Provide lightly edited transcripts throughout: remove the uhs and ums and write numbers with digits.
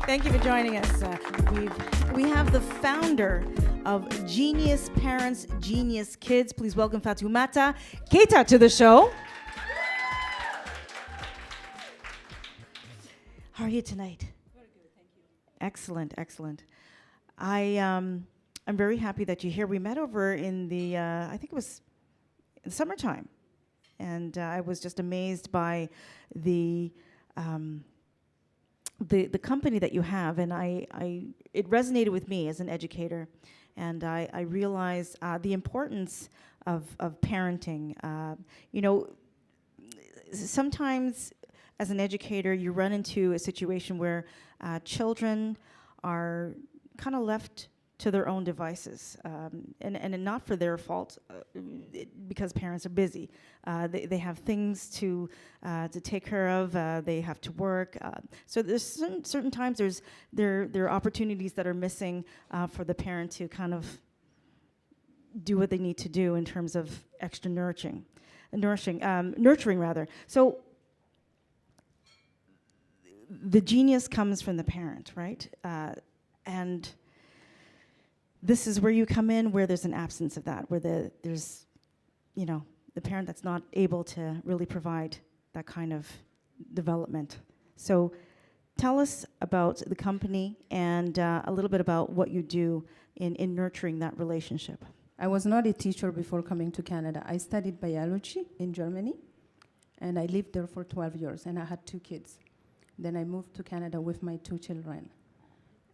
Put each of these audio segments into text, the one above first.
Thank you for joining us. We have the founder of Genius Parents, Genius Kids. Please welcome Fatoumata, Keita to the show. How are you tonight? Very good, thank you. Excellent, excellent. I'm very happy that you're here. We met over in the, I think it was in summertime, and I was just amazed by the company that you have, and it resonated with me as an educator, and I realized the importance of parenting. Sometimes as an educator, you run into a situation where children are kind of left to their own devices, and not for their fault, because parents are busy. They have things to take care of. They have to work. So there's certain times there are opportunities that are missing for the parent to kind of do what they need to do in terms of extra nurturing rather. So the genius comes from the parent, right? And this is where you come in, where there's an absence of that, where there's the parent that's not able to really provide that kind of development. So tell us about the company and a little bit about what you do in nurturing that relationship. I was not a teacher before coming to Canada. I studied biology in Germany, and I lived there for 12 years, and I had 2 kids. Then I moved to Canada with my 2 children.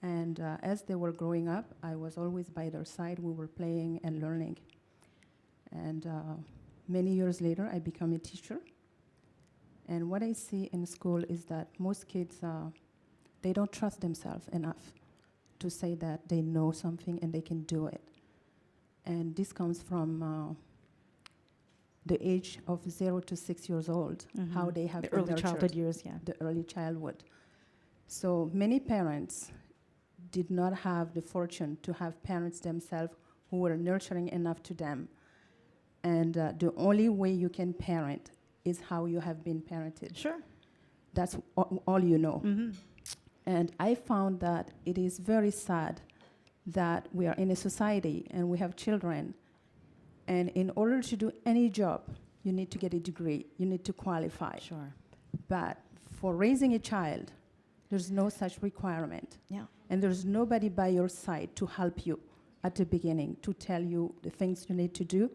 And as they were growing up, I was always by their side. We were playing and learning. And many years later, I became a teacher. And what I see in school is that most kids, they don't trust themselves enough to say that they know something and they can do it. And this comes from the age of 0 to 6 years old, how they have the early childhood years, yeah. The early childhood. So many parents did not have the fortune to have parents themselves who were nurturing enough to them. And the only way you can parent is how you have been parented. Sure. That's all you know. Mm-hmm. And I found that it is very sad that we are in a society and we have children. And in order to do any job, you need to get a degree. You need to qualify. Sure. But for raising a child, there's no such requirement. Yeah. And there's nobody by your side to help you at the beginning, to tell you the things you need to do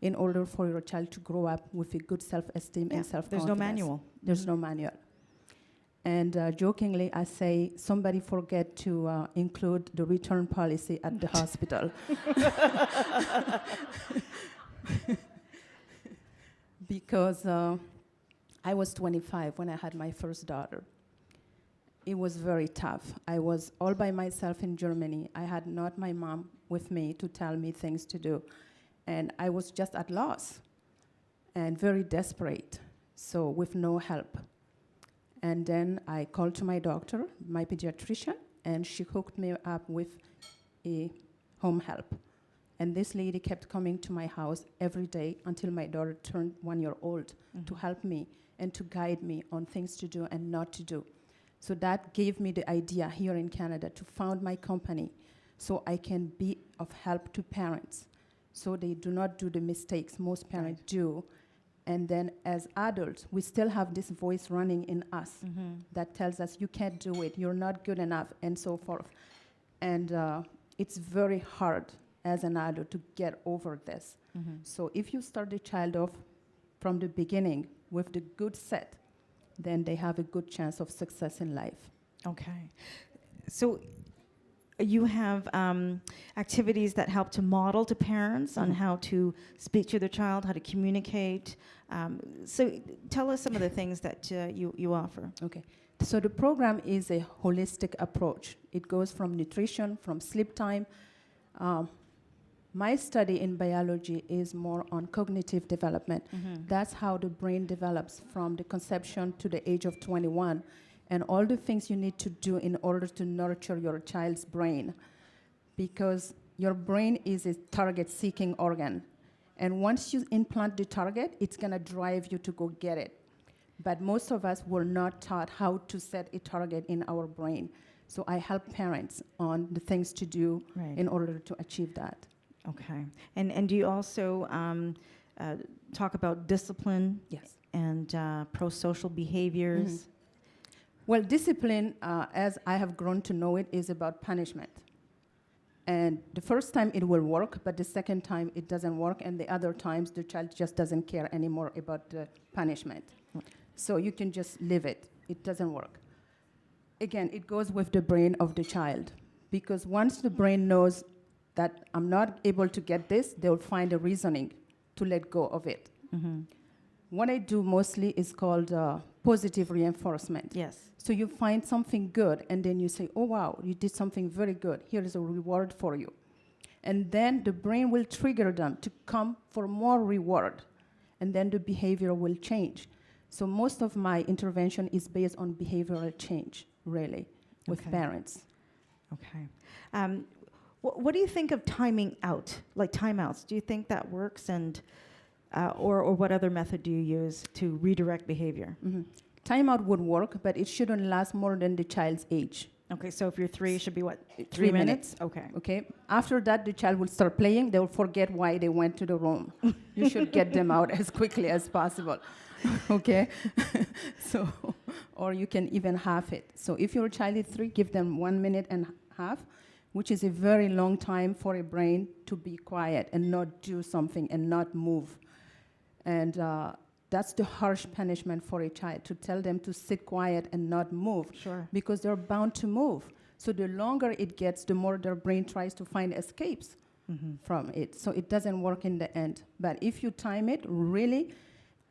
in order for your child to grow up with a good self-esteem and self-confidence. There's no manual. There's no manual. And jokingly, I say, somebody forget to include the return policy at the hospital. Because I was 25 when I had my first daughter. It was very tough. I was all by myself in Germany. I had not my mom with me to tell me things to do. And I was just at loss and very desperate, so with no help. And then I called to my doctor, my pediatrician, and she hooked me up with a home help. And this lady kept coming to my house every day until my daughter turned 1 year old to help me and to guide me on things to do and not to do. So that gave me the idea here in Canada to found my company so I can be of help to parents so they do not do the mistakes most parents do. And then as adults, we still have this voice running in us that tells us, you can't do it, you're not good enough, and so forth. And it's very hard as an adult to get over this. So if you start the child off from the beginning with the good set, then they have a good chance of success in life. Okay. So you have activities that help to model to parents on how to speak to their child, how to communicate. So tell us some of the things that you offer. Okay. So the program is a holistic approach. It goes from nutrition, from sleep time. My study in biology is more on cognitive development. That's how the brain develops from the conception to the age of 21, and all the things you need to do in order to nurture your child's brain. Because your brain is a target-seeking organ. And once you implant the target, it's going to drive you to go get it. But most of us were not taught how to set a target in our brain. So I help parents on the things to do Right. in order to achieve that. Okay. And do you also talk about discipline Yes. and pro-social behaviors? Well, discipline, as I have grown to know it, is about punishment. And the first time it will work, but the second time it doesn't work, and the other times the child just doesn't care anymore about the punishment. So you can just leave it. It doesn't work. Again, it goes with the brain of the child, because once the brain knows that I'm not able to get this, they'll find a reasoning to let go of it. Mm-hmm. What I do mostly is called positive reinforcement. Yes. So you find something good, and then you say, oh, wow, you did something very good. Here is a reward for you. And then the brain will trigger them to come for more reward, and then the behavior will change. So most of my intervention is based on behavioral change, really, with Okay. parents. Okay. What do you think of timing out, like timeouts? Do you think that works, and or what other method do you use to redirect behavior? Mm-hmm. Timeout would work, but it shouldn't last more than the child's age. Okay, so if you're 3, it should be what? 3 minutes. Okay. Okay. After that, the child will start playing. They will forget why they went to the room. You should get them out as quickly as possible. Okay. So, or you can even half it. So if your child is 3, give them 1 minute and half, which is a very long time for a brain to be quiet and not do something and not move. And that's the harsh punishment for a child, to tell them to sit quiet and not move. Sure. Because they're bound to move. So the longer it gets, the more their brain tries to find escapes from it. So it doesn't work in the end. But if you time it, really,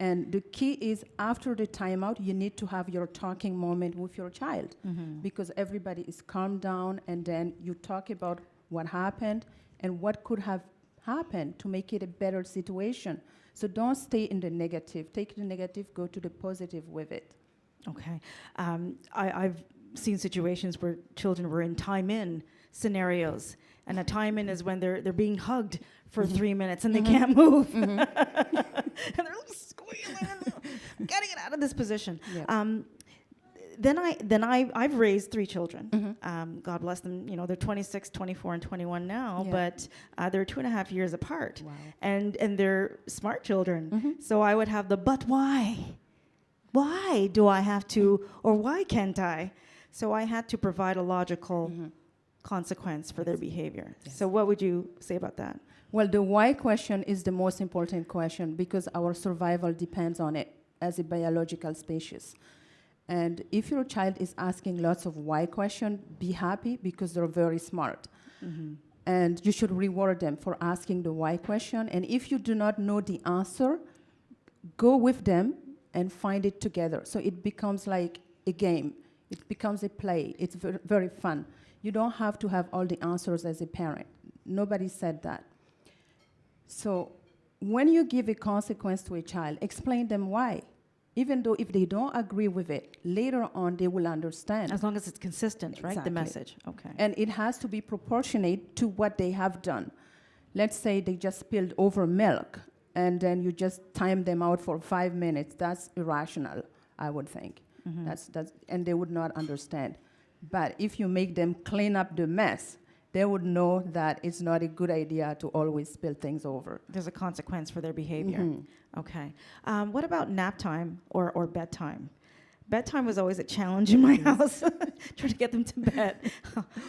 and the key is after the timeout, you need to have your talking moment with your child. Because everybody is calmed down, and then you talk about what happened and what could have happened to make it a better situation. So don't stay in the negative. Take the negative, go to the positive with it. Okay. I've seen situations where children were in time-in scenarios, and a time-in is when they're being hugged for 3 minutes and they can't move. And they're like squealing, gotta get out of this position. Yeah. Then I've raised 3 children. God bless them. You know, they're 26, 24, and 21 now, Yeah. but they're 2.5 years apart. Wow. And they're smart children. So I would have the, but why? Why do I have to, or why can't I? So I had to provide a logical consequence for their behavior. Yes. So what would you say about that? Well, the why question is the most important question, because our survival depends on it as a biological species. And if your child is asking lots of why question, be happy, because they're very smart. And you should reward them for asking the why question. And if you do not know the answer, go with them and find it together. So it becomes like a game. It becomes a play. It's very fun. You don't have to have all the answers as a parent. Nobody said that. So when you give a consequence to a child, explain them why. Even though if they don't agree with it, later on they will understand. As long as it's consistent, right? The Exactly. message. Okay. And it has to be proportionate to what they have done. Let's say they just spilled over milk, and then you just time them out for 5 minutes. That's irrational, I would think. That's and they would not understand. But if you make them clean up the mess, they would know that it's not a good idea to always spill things over. There's a consequence for their behavior. Okay. What about nap time or bedtime? Bedtime was always a challenge in my house, trying to get them to bed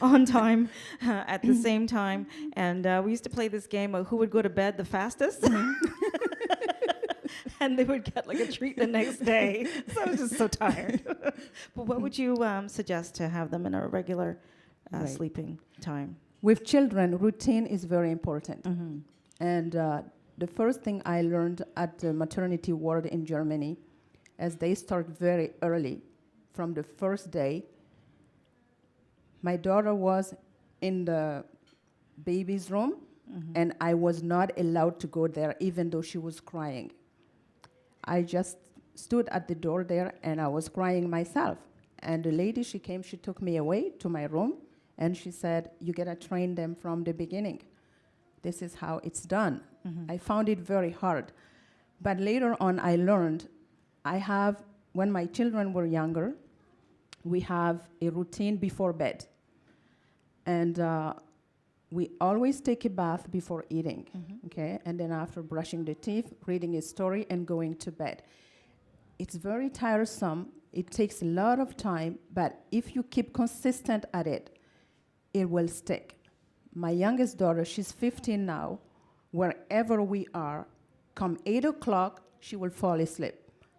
on time at the same time. And we used to play this game of who would go to bed the fastest. And they would get like a treat the next day. So I was just so tired. But what would you suggest to have them in a regular Right. sleeping time? With children, routine is very important. And the first thing I learned at the maternity ward in Germany, as they start very early, from the first day, my daughter was in the baby's room, and I was not allowed to go there, even though she was crying. I just stood at the door there, and I was crying myself. And the lady, she came, she took me away to my room, and she said, you gotta train them from the beginning. This is how it's done. I found it very hard. But later on, I learned, when my children were younger, we have a routine before bed. And we always take a bath before eating, okay? And then after brushing the teeth, reading a story, and going to bed. It's very tiresome. It takes a lot of time, but if you keep consistent at it, it will stick. My youngest daughter, she's 15 now. Wherever we are, come 8 o'clock, she will fall asleep.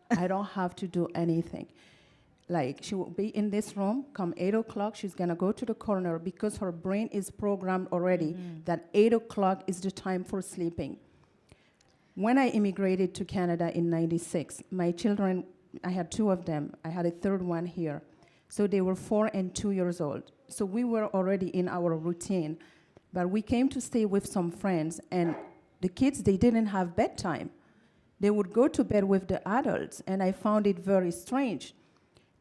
I don't have to do anything. Like, she will be in this room, come 8 o'clock, she's gonna go to the corner because her brain is programmed already that 8 o'clock is the time for sleeping. When I immigrated to Canada in 96, my children, I had 2 of them. I had a third one here. So they were 4 and 2 years old. So we were already in our routine. But we came to stay with some friends, and the kids, they didn't have bedtime. They would go to bed with the adults, and I found it very strange.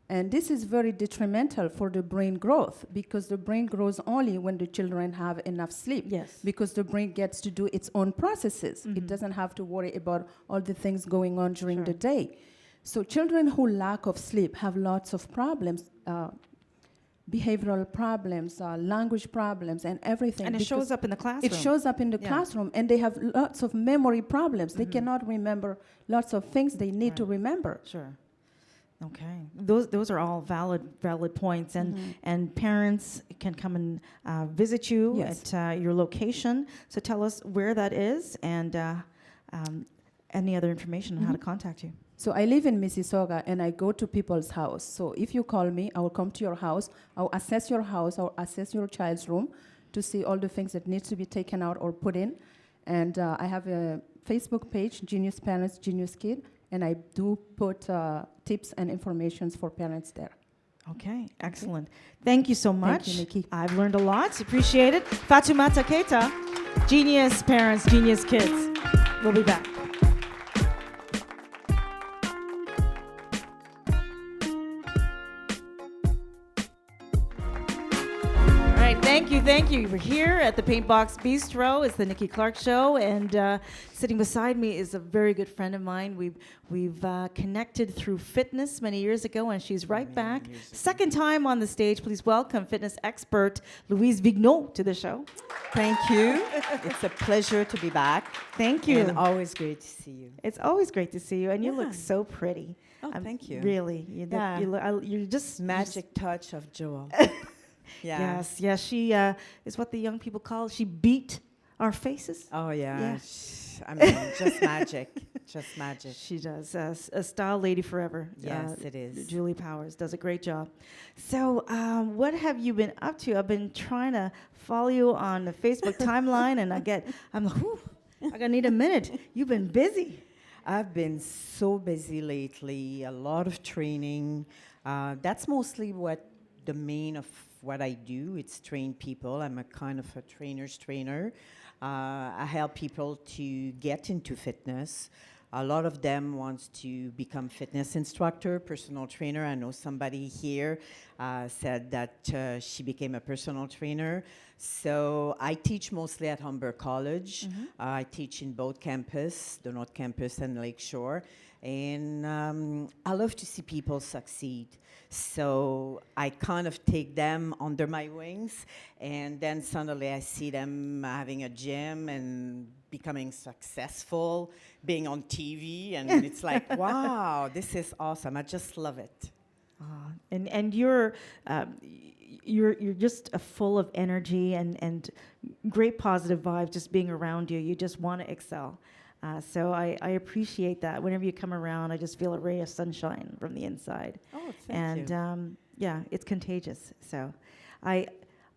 And this is very detrimental for the brain growth, because the brain grows only when the children have enough sleep. Yes. Because the brain gets to do its own processes. It doesn't have to worry about all the things going on during the day. So children who lack of sleep have lots of problems, behavioral problems, language problems, and everything. And it shows up in the classroom. It shows up in the classroom, and they have lots of memory problems. They cannot remember lots of things they need to remember. Sure. Okay. Those are all valid points, and parents can come and visit you at your location. So tell us where that is, and any other information on how to contact you. So I live in Mississauga, and I go to people's house. So if you call me, I will come to your house. I'll assess your house. I'll assess your child's room to see all the things that needs to be taken out or put in. And I have a Facebook page, Genius Parents, Genius Kid, and I do put tips and informations for parents there. Okay, excellent. Thank you so much. Thank you, Nikki. I've learned a lot. Appreciate it. Fatoumata Keita, Genius Parents, Genius Kids. We'll be back. Thank you. We're here at the Paintbox Bistro. It's the Nikki Clarke Show, and sitting beside me is a very good friend of mine. We've connected through fitness many years ago, and she's right back. Second time on the stage. Please welcome fitness expert Louise Vigneault to the show. Thank you. It's a pleasure to be back. Thank you. And always great to see you. It's always great to see you, and you look so pretty. Oh, thank you. Really, you're just magic touch of Joel. Yeah. Yes. She is what the young people call. She beat our faces. Oh yeah. I mean, just magic. Just magic. She does. A style lady forever. Yes, it is. Julie Powers does a great job. So, what have you been up to? I've been trying to follow you on the Facebook timeline, and I'm like, whew, I'm gonna need a minute. You've been busy. I've been so busy lately. A lot of training. That's mostly the main of what I do. It's train people. I'm a kind of a trainer's trainer. I help people to get into fitness. A lot of them wants to become fitness instructor, personal trainer. I know somebody here said that she became a personal trainer. So I teach mostly at Humber College. I teach in both campus, the North Campus and Lakeshore. And I love to see people succeed. So I kind of take them under my wings, and then suddenly I see them having a gym and becoming successful, being on TV, and it's like, wow, this is awesome. I just love it. And you're just full of energy and great positive vibes just being around you. You just want to excel. So I appreciate that. Whenever you come around, I just feel a ray of sunshine from the inside. Oh, thank you. Yeah, it's contagious. So I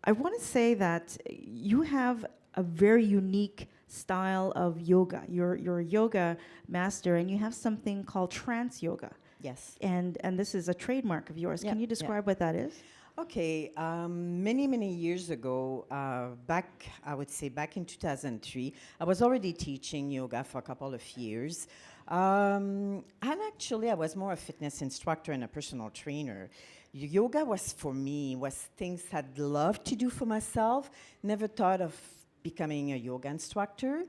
want to say that you have a very unique style of yoga. You're a yoga master, and you have something called trance yoga. Yes. And this is a trademark of yours. Yeah, Can you describe what that is? Okay, many years ago, I would say back in 2003, I was already teaching yoga for a couple of years. And actually, I was more a fitness instructor and a personal trainer. Yoga was, for me, things I'd love to do for myself. Never thought of becoming a yoga instructor.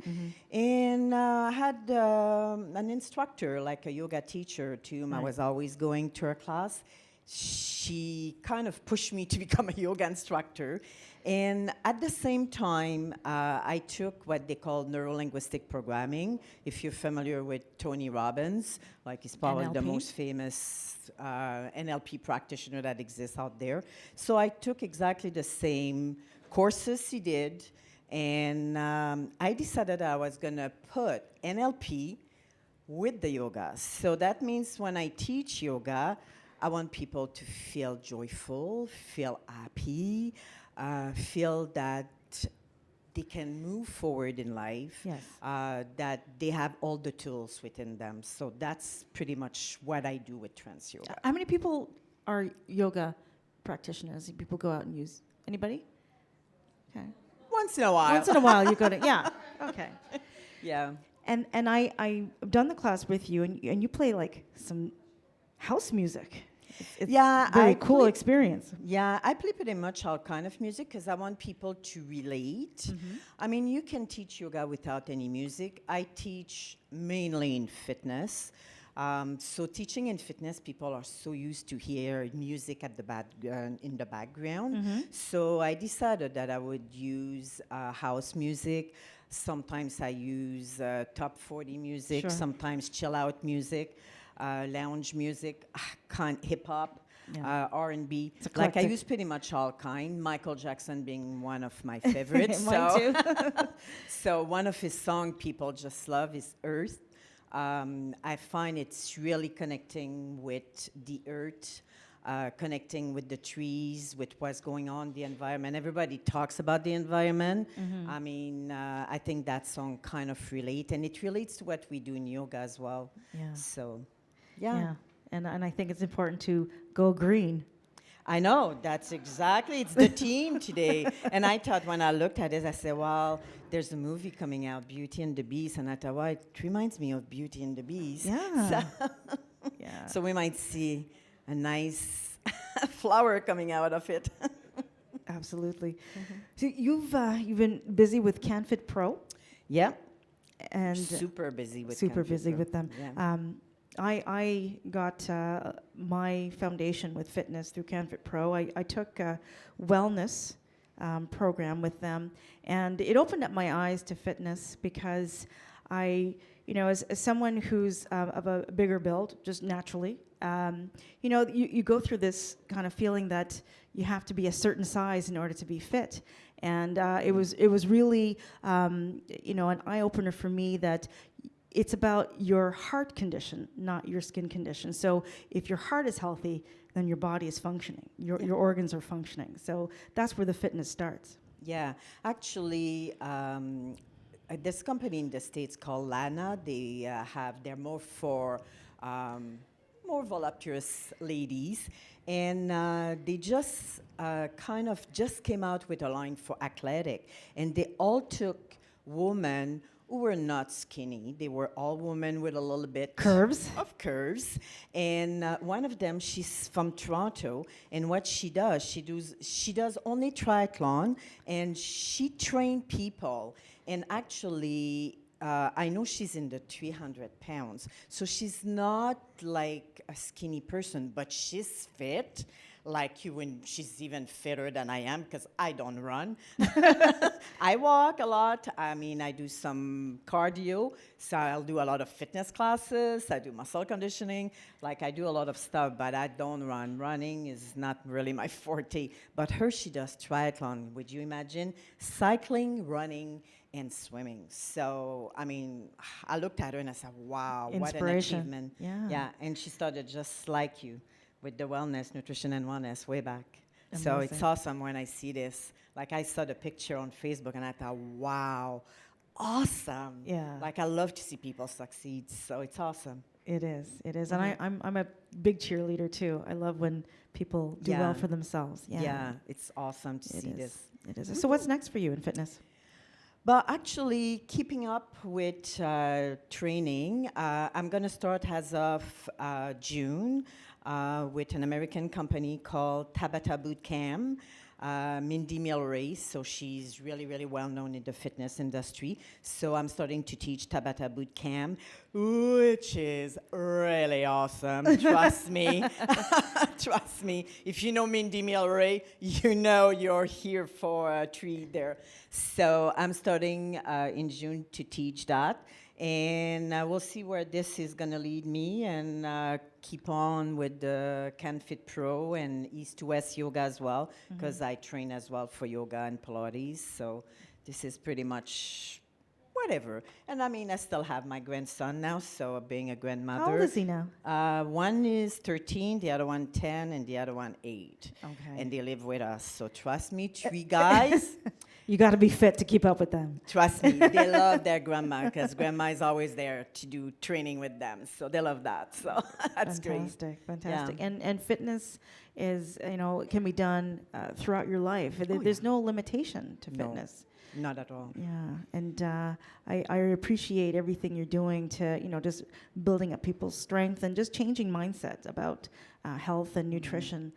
And I had an instructor, like a yoga teacher, to whom I was always going to her class. she kind of pushed me to become a yoga instructor. And at the same time, I took what they call neuro-linguistic programming. If you're familiar with Tony Robbins, like he's probably the NLP? most famous NLP practitioner that exists out there. So I took exactly the same courses he did, and I decided I was gonna put NLP with the yoga. So that means when I teach yoga, I want people to feel joyful, feel happy, feel that they can move forward in life, Yes. that they have all the tools within them. So that's pretty much what I do with trance yoga. How many people are yoga practitioners? People go out and use. Anybody? Okay. Once in a while. Once in a while, you go to. Yeah. Okay. Yeah. And I've done the class with you, and you play like some house music. It's Yeah, very I cool play- experience. Yeah, I play pretty much all kind of music because I want people to relate. I mean, you can teach yoga without any music. I teach mainly in fitness. So teaching in fitness, people are so used to hear music at the in the background. So I decided that I would use house music. Sometimes I use top 40 music, Sure. sometimes chill out music. Lounge music, hip hop, Yeah. R&B. It's Like I eclectic. use pretty much all kind. Michael Jackson being one of my favorites. Mine too. So one of his songs people just love is Earth. I find it's really connecting with the earth, connecting with the trees, with what's going on, the environment. Everybody talks about the environment. I mean, I think that song kind of relates, and it relates to what we do in yoga as well. Yeah. So, Yeah. yeah. And I think it's important to go green. I know, that's exactly, it's the theme today. And I thought when I looked at it, I said, well, there's a movie coming out, Beauty and the Beast. And I thought, well, it reminds me of Beauty and the Beast. Yeah. Yeah. So we might see a nice flower coming out of it. Absolutely. So you've been busy with CanFit Pro, Yeah, and super busy with super Canfit busy Pro. with them. Yeah. I got my foundation with fitness through CanFit Pro. I took a wellness program with them, and it opened up my eyes to fitness because as someone who's of a bigger build, just naturally, you go through this kind of feeling that you have to be a certain size in order to be fit. And it was really, an eye-opener for me that it's about your heart condition, not your skin condition. So if your heart is healthy, then your body is functioning. Your organs are functioning. So that's where the fitness starts. Yeah, actually, this company in the States called Lana, they're more for more voluptuous ladies, and they just kind of just came out with a line for athletic, and they all took women who were not skinny. They were all women with a little bit Curves. of curves. And one of them, she's from Toronto, and what she does only triathlon, and she trained people. And actually, I know she's in the 300 pounds, so she's not like a skinny person, but she's fit. Like you, when she's even fitter than I am, because I don't run. I walk a lot. I mean, I do some cardio, so I'll do a lot of fitness classes. I do muscle conditioning. Like, I do a lot of stuff, but I don't run. Running is not really my forte. But her, she does triathlon. Would you imagine? Cycling, running, and swimming. So, I mean, I looked at her and I said, wow, what an Inspiration. achievement. Yeah. Yeah, and she started just like you, with the wellness, nutrition, and wellness way back. So it's Amazing. awesome when I see this. Like, I saw the picture on Facebook and I thought, wow, awesome. Yeah. Like, I love to see people succeed. So it's awesome. It is. Mhm. And I'm a big cheerleader too. I love when people do well Yeah. for themselves. Yeah. It's awesome to It see is. this. It is. So what's next for you in fitness? But actually, keeping up with training, I'm going to start as of June with an American company called Tabata Boot Camp. Mindy Milray, so she's really, really well known in the fitness industry. So I'm starting to teach Tabata Boot Camp, which is really awesome. Trust me. Trust me. If you know Mindy Milray, you know you're here for a treat there. So I'm starting in June to teach that. And we'll see where this is going to lead me, and keep on with the CanFit Pro and East to West yoga as well, because I train as well for yoga and Pilates. So this is pretty much whatever. And I mean, I still have my grandson now, so being a grandmother. How old is he now? One is 13, the other one 10, and the other one 8. Okay. And they live with us. So trust me, 3 guys. You got to be fit to keep up with them. Trust me, they love their grandma, because grandma is always there to do training with them. So they love that. So that's great. Fantastic. Yeah. And fitness is, can be done throughout your life. There's no limitation to No. fitness. Not at all. Yeah, and I appreciate everything you're doing to, just building up people's strength and just changing mindsets about health and nutrition.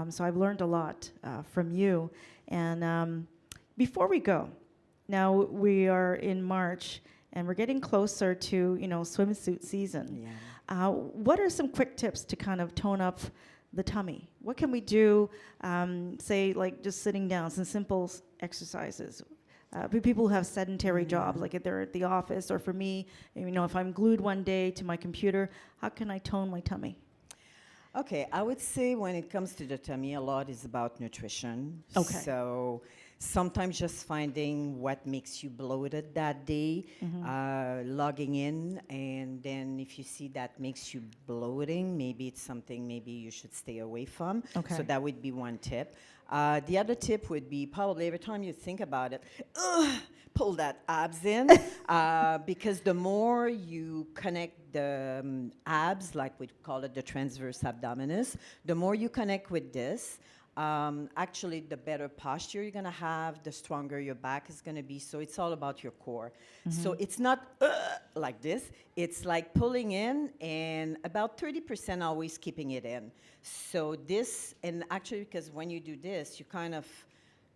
So I've learned a lot from you. And before we go, now we are in March and we're getting closer to, swimsuit season. Yeah. What are some quick tips to kind of tone up the tummy? What can we do, say, like just sitting down, some simple exercises? People who have sedentary jobs, like if they're at the office, or for me, if I'm glued one day to my computer, how can I tone my tummy? Okay, I would say when it comes to the tummy, a lot is about nutrition. Okay. So sometimes just finding what makes you bloated that day, logging in, and then if you see that makes you bloating, maybe it's something maybe you should stay away from. Okay. So that would be one tip. The other tip would be probably every time you think about it, pull that abs in, because the more you connect the abs, like we call it the transverse abdominis, the more you connect with this, actually the better posture you're going to have, the stronger your back is going to be. So it's all about your core. So it's not like this. It's like pulling in and about 30% always keeping it in. So this, and actually because when you do this, you kind of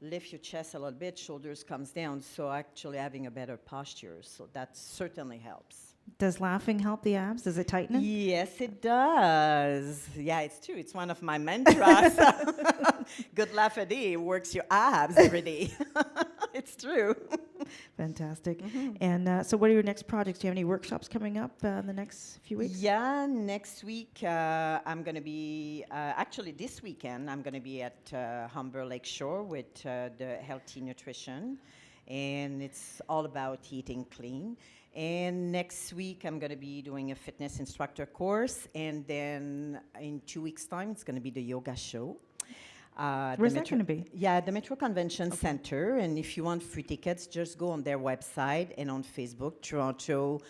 lift your chest a little bit, shoulders comes down. So actually having a better posture. So that certainly helps. Does laughing help the abs? Does it tighten it? Yes, it does. Yeah, it's true. It's one of my mantras. Good laugh a day works your abs every day. It's true. Fantastic. And so what are your next projects? Do you have any workshops coming up in the next few weeks? Yeah, next week I'm going to be, actually this weekend, I'm going to be at Humber Lake Shore with the Healthy Nutrition. And it's all about eating clean. And next week, I'm going to be doing a fitness instructor course. And then in 2 weeks' time, it's going to be the yoga show. Where's that going to be? Yeah, the Metro Convention Center. And if you want free tickets, just go on their website and on Facebook, Toronto,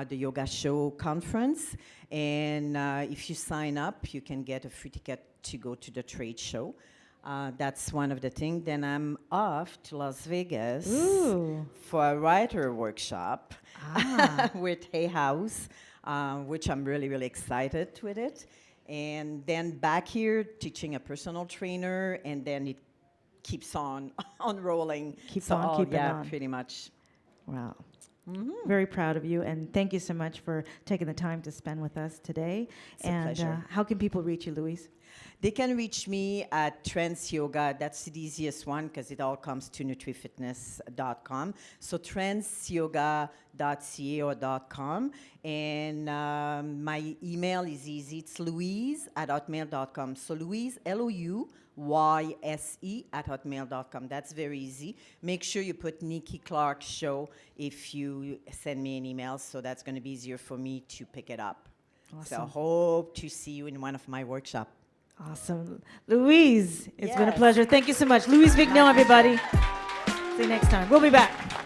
the Yoga Show Conference. And if you sign up, you can get a free ticket to go to the trade show. That's one of the things. Then I'm off to Las Vegas for a writer workshop with Hay House, which I'm really, really excited with it. And then back here teaching a personal trainer, and then it keeps on rolling. Keep on. Pretty much. Wow. Very proud of you, and thank you so much for taking the time to spend with us today. It's a pleasure. How can people reach you, Louise? They can reach me at Trends Yoga. That's the easiest one because it all comes to nutrifitness.com. So trendsyoga.ca or .com. And my email is easy. It's louise@hotmail.com. So Louise, LOUYSE @hotmail.com. That's very easy. Make sure you put Nikki Clarke Show if you send me an email. So that's going to be easier for me to pick it up. Awesome. So hope to see you in one of my workshops. Awesome. Louise, it's been a Yes. pleasure. Thank you so much. Louise Vigneault, everybody. See you next time. We'll be back.